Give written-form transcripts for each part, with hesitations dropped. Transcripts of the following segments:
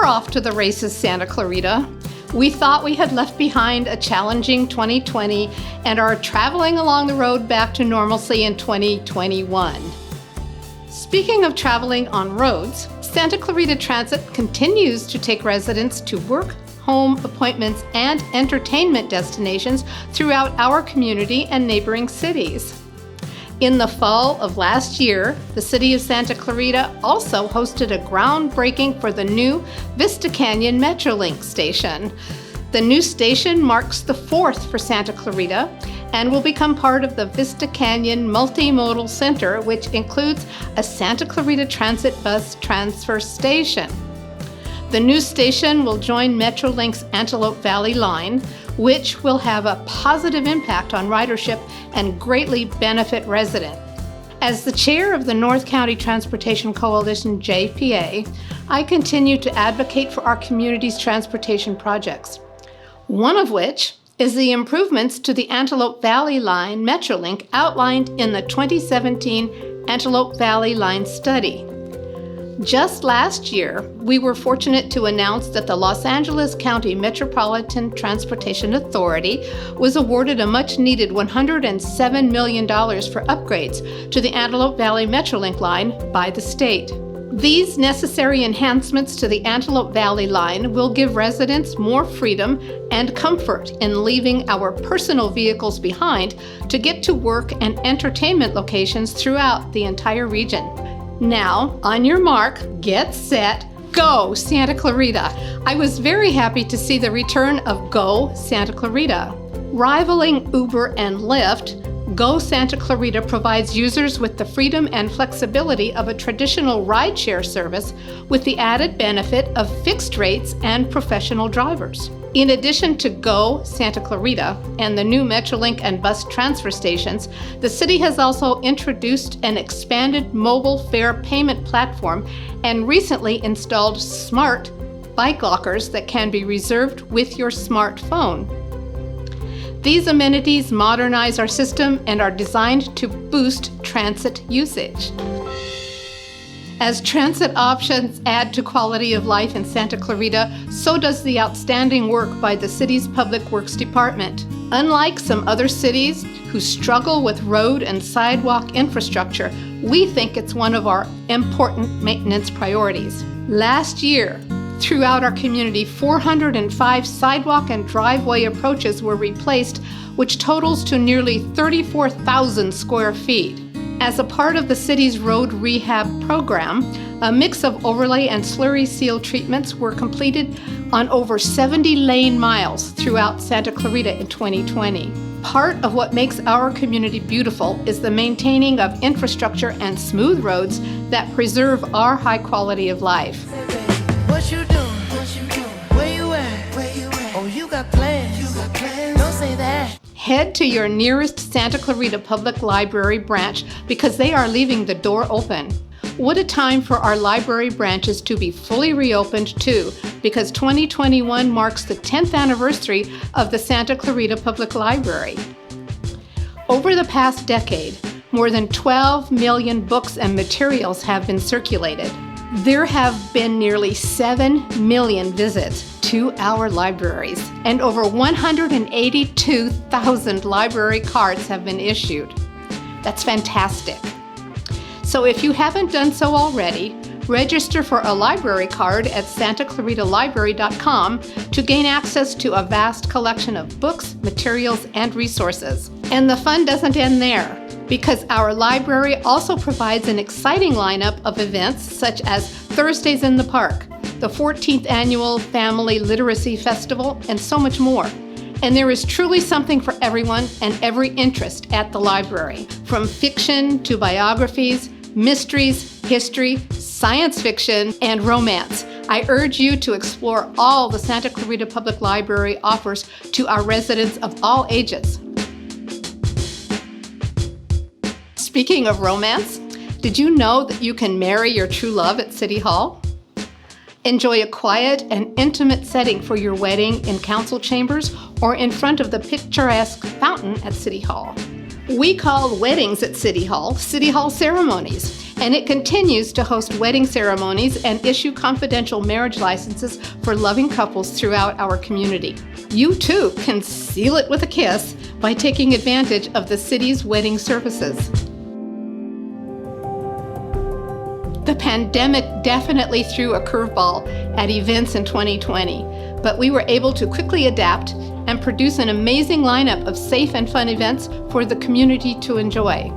We're off to the races, Santa Clarita. We thought we had left behind a challenging 2020 and are traveling along the road back to normalcy in 2021. Speaking of traveling on roads, Santa Clarita Transit continues to take residents to work, home, appointments, and entertainment destinations throughout our community and neighboring cities. In the fall of last year, the City of Santa Clarita also hosted a groundbreaking for the new Vista Canyon Metrolink station. The new station marks the fourth for Santa Clarita and will become part of the Vista Canyon Multimodal Center, which includes a Santa Clarita Transit bus transfer station. The new station will join Metrolink's Antelope Valley line, which will have a positive impact on ridership and greatly benefit residents. As the chair of the North County Transportation Coalition, JPA, I continue to advocate for our community's transportation projects, one of which is the improvements to the Antelope Valley Line Metrolink outlined in the 2017 Antelope Valley Line Study. Just last year, we were fortunate to announce that the Los Angeles County Metropolitan Transportation Authority was awarded a much-needed $107 million for upgrades to the Antelope Valley Metrolink line by the state. These necessary enhancements to the Antelope Valley line will give residents more freedom and comfort in leaving our personal vehicles behind to get to work and entertainment locations throughout the entire region. Now, on your mark, get set, go Santa Clarita! I was very happy to see the return of Go Santa Clarita. Rivaling Uber and Lyft, Go Santa Clarita provides users with the freedom and flexibility of a traditional rideshare service with the added benefit of fixed rates and professional drivers. In addition to Go Santa Clarita and the new Metrolink and bus transfer stations, the city has also introduced an expanded mobile fare payment platform and recently installed smart bike lockers that can be reserved with your smartphone. These amenities modernize our system and are designed to boost transit usage. As transit options add to quality of life in Santa Clarita, so does the outstanding work by the city's Public Works Department. Unlike some other cities who struggle with road and sidewalk infrastructure, we think it's one of our important maintenance priorities. Last year, throughout our community, 405 sidewalk and driveway approaches were replaced, which totals to nearly 34,000 square feet. As a part of the city's road rehab program, a mix of overlay and slurry seal treatments were completed on over 70 lane miles throughout Santa Clarita in 2020. Part of what makes our community beautiful is the maintaining of infrastructure and smooth roads that preserve our high quality of life. What you doing? Where you at? Oh, you got plans. Don't say that. Head to your nearest Santa Clarita Public Library branch because they are leaving the door open. What a time for our library branches to be fully reopened too, because 2021 marks the 10th anniversary of the Santa Clarita Public Library. Over the past decade, more than 12 million books and materials have been circulated. There have been nearly 7 million visits to our libraries, and over 182,000 library cards have been issued. That's fantastic. So if you haven't done so already, register for a library card at santaclaritalibrary.com to gain access to a vast collection of books, materials, and resources. And the fun doesn't end there, because our library also provides an exciting lineup of events such as Thursdays in the Park, the 14th Annual Family Literacy Festival, and so much more. And there is truly something for everyone and every interest at the library, from fiction to biographies, mysteries, history, science fiction, and romance. I urge you to explore all the Santa Clarita Public Library offers to our residents of all ages. Speaking of romance, did you know that you can marry your true love at City Hall? Enjoy a quiet and intimate setting for your wedding in council chambers or in front of the picturesque fountain at City Hall. We call weddings at City Hall ceremonies, And it continues to host wedding ceremonies and issue confidential marriage licenses for loving couples throughout our community. You too can seal it with a kiss by taking advantage of the city's wedding services. The pandemic definitely threw a curveball at events in 2020, but we were able to quickly adapt and produce an amazing lineup of safe and fun events for the community to enjoy.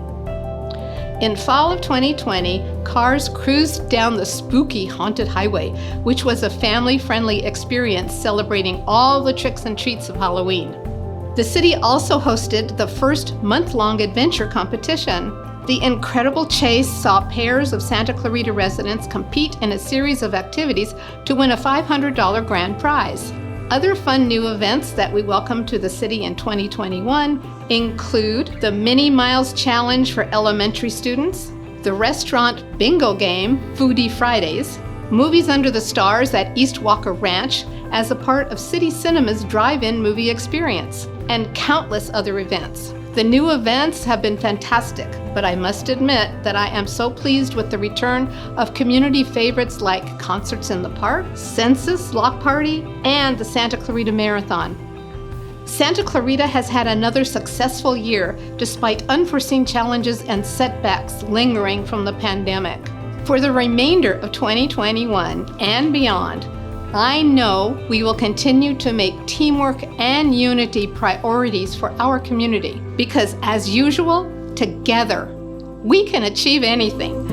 In fall of 2020, cars cruised down the spooky haunted highway, which was a family-friendly experience celebrating all the tricks and treats of Halloween. The city also hosted the first month-long adventure competition. The incredible chase saw pairs of Santa Clarita residents compete in a series of activities to win a $500 grand prize. Other fun new events that we welcome to the city in 2021 include the Mini Miles Challenge for elementary students, the restaurant bingo game, Foodie Fridays, movies under the stars at East Walker Ranch as a part of City Cinema's drive-in movie experience, and countless other events. The new events have been fantastic, but I must admit that I am so pleased with the return of community favorites like Concerts in the Park, Census Block Party, and the Santa Clarita Marathon. Santa Clarita has had another successful year despite unforeseen challenges and setbacks lingering from the pandemic. For the remainder of 2021 and beyond, I know we will continue to make teamwork and unity priorities for our community because, as usual, together, we can achieve anything.